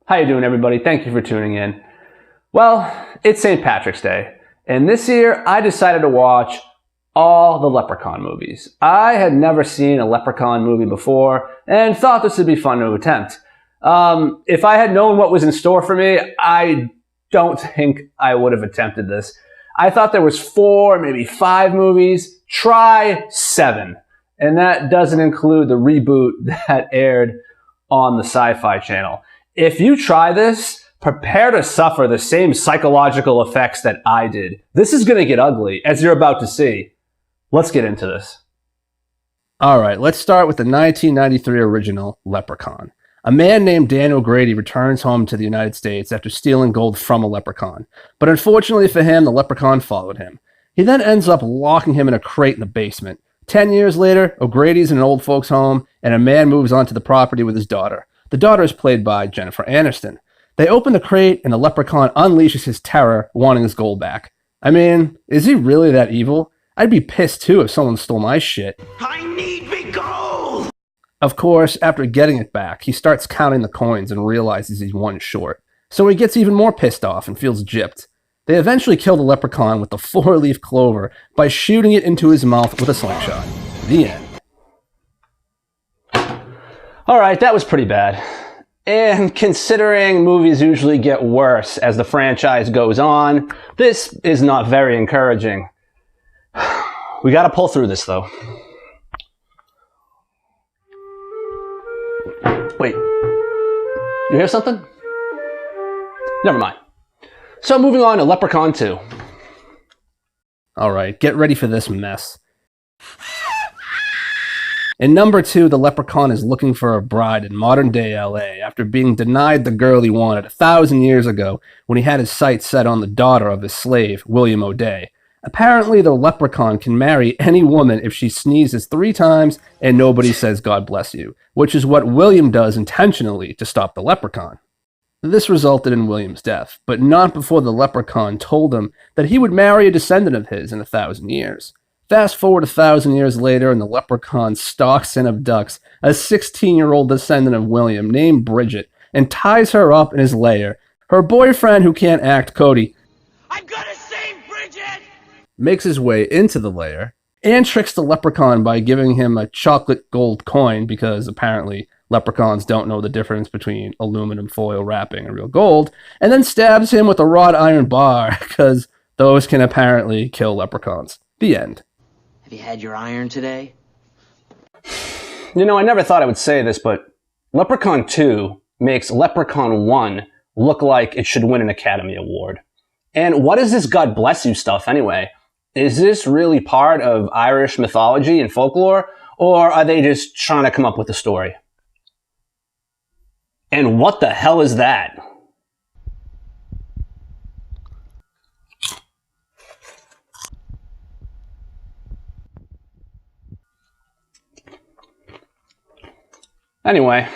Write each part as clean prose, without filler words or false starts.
How you doing, everybody? Thank you for tuning in. Well, it's St. Patrick's Day, and this year I decided to watch all the Leprechaun movies. I had never seen a Leprechaun movie before and thought this would be fun to attempt. If I had known what was in store for me, I don't think I would have attempted this. I thought there was 4, maybe 5 movies. Try 7. And that doesn't include the reboot that aired on the Sci-Fi Channel. If you try this, prepare to suffer the same psychological effects that I did. This is going to get ugly, as you're about to see. Let's get into this. All right, let's start with the 1993 original Leprechaun. A man named Daniel Grady returns home to the United States after stealing gold from a leprechaun. But unfortunately for him, the leprechaun followed him. He then ends up locking him in a crate in the basement. 10 years later, O'Grady's in an old folks' home, and a man moves onto the property with his daughter. The daughter is played by Jennifer Aniston. They open the crate, and the leprechaun unleashes his terror, wanting his gold back. I mean, is he really that evil? I'd be pissed too if someone stole my shit. I need me gold! Of course, after getting it back, he starts counting the coins and realizes he's one short. So he gets even more pissed off and feels gypped. They eventually kill the leprechaun with the 4-leaf clover by shooting it into his mouth with a slingshot. The end. Alright, that was pretty bad. And considering movies usually get worse as the franchise goes on, this is not very encouraging. We gotta pull through this though. Wait, you hear something? Never mind. So moving on to Leprechaun 2. Alright, get ready for this mess. In number 2, the leprechaun is looking for a bride in modern-day LA after being denied the girl he wanted 1,000 years ago when he had his sights set on the daughter of his slave, William O'Day. Apparently, the leprechaun can marry any woman if she sneezes 3 times and nobody says God bless you, which is what William does intentionally to stop the leprechaun. This resulted in William's death, but not before the leprechaun told him that he would marry a descendant of his in 1,000 years. Fast forward 1,000 years later, and the leprechaun stalks and abducts a 16-year-old descendant of William named Bridget and ties her up in his lair. Her boyfriend, who can't act, Cody, I'm gonna save Bridget! makes his way into the lair and tricks the leprechaun by giving him a chocolate gold coin because apparently leprechauns don't know the difference between aluminum foil wrapping and real gold, and then stabs him with a wrought iron bar because those can apparently kill leprechauns. The end. Have you had your iron today? You know, I never thought I would say this, but Leprechaun 2 makes Leprechaun 1 look like it should win an Academy Award. And what is this God bless you stuff anyway? Is this really part of Irish mythology and folklore, or are they just trying to come up with a story? And what the hell is that? Anyway,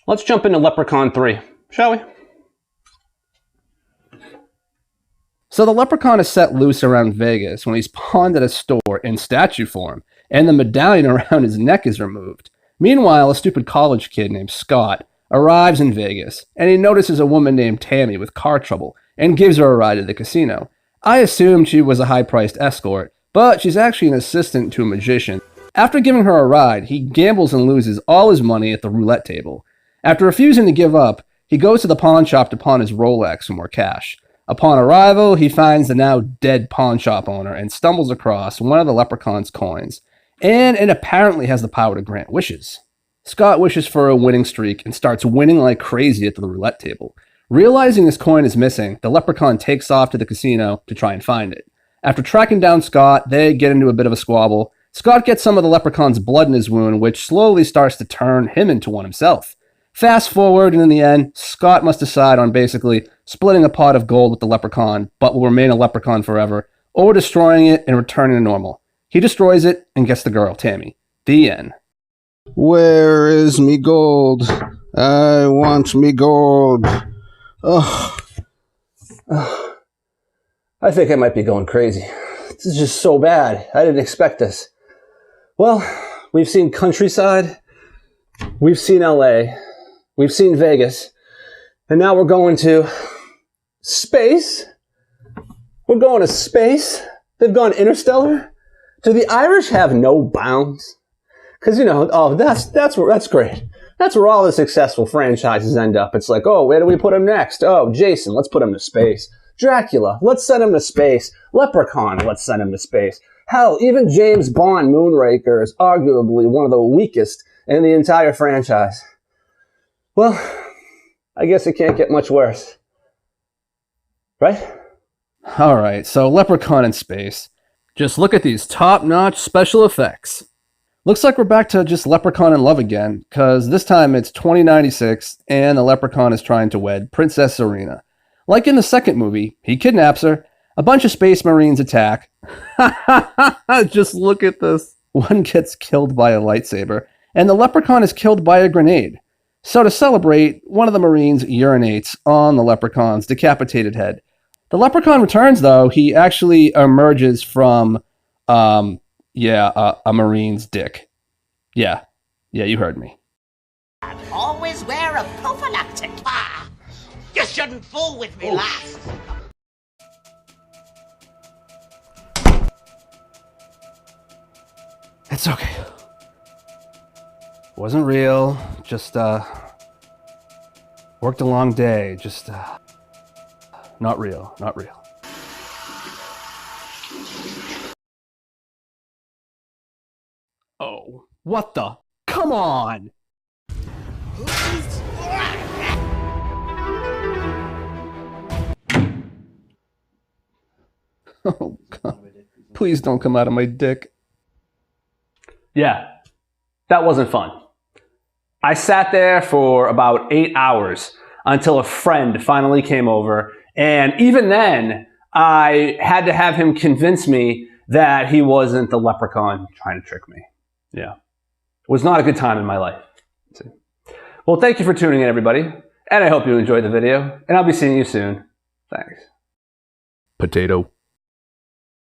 let's jump into Leprechaun 3, shall we? So the leprechaun is set loose around Vegas when he's pawned at a store in statue form, and the medallion around his neck is removed. Meanwhile, a stupid college kid named Scott arrives in Vegas, and he notices a woman named Tammy with car trouble and gives her a ride to the casino. I assumed she was a high-priced escort, but she's actually an assistant to a magician. After giving her a ride, he gambles and loses all his money at the roulette table. After refusing to give up, he goes to the pawn shop to pawn his Rolex for more cash. Upon arrival, he finds the now dead pawn shop owner and stumbles across one of the leprechaun's coins, and it apparently has the power to grant wishes. Scott wishes for a winning streak and starts winning like crazy at the roulette table. Realizing his coin is missing, the leprechaun takes off to the casino to try and find it. After tracking down Scott, they get into a bit of a squabble. Scott gets some of the leprechaun's blood in his wound, which slowly starts to turn him into one himself. Fast forward, and in the end, Scott must decide on basically splitting a pot of gold with the leprechaun, but will remain a leprechaun forever, or destroying it and returning to normal. He destroys it and gets the girl, Tammy. The end. Where is me gold? I want me gold. Oh. I think I might be going crazy. This is just so bad. I didn't expect this. Well, we've seen Countryside, we've seen LA, We've seen Vegas. And now we're going to space. We're going to space. They've gone interstellar. Do the Irish have no bounds? Because, you know, oh, that's great. That's where all the successful franchises end up. It's like, oh, where do we put him next? Oh, Jason, let's put him to space. Dracula, let's send him to space. Leprechaun, let's send him to space. Hell, even James Bond Moonraker is arguably one of the weakest in the entire franchise. Well, I guess it can't get much worse. Right? All right, so Leprechaun in space. Just look at these top-notch special effects. Looks like we're back to just Leprechaun in love again, because this time it's 2096, and the Leprechaun is trying to wed Princess Serena. Like in the second movie, he kidnaps her, a bunch of space marines attack. Just look at this. One gets killed by a lightsaber, and the Leprechaun is killed by a grenade. So to celebrate, one of the marines urinates on the Leprechaun's decapitated head. The Leprechaun returns, though. He actually emerges from, a marine's dick. Yeah, you heard me. Always wear a prophylactic. Ah, you shouldn't fool with me, lass. It's okay. Wasn't real. Just, worked a long day. Just, not real. Oh, what the? Come on! Oh, God. Please don't come out of my dick. Yeah, that wasn't fun. I sat there for about 8 hours until a friend finally came over, and even then, I had to have him convince me that he wasn't the Leprechaun trying to trick me. Yeah, it was not a good time in my life. Well, thank you for tuning in, everybody, and I hope you enjoyed the video, and I'll be seeing you soon. Thanks. Potato.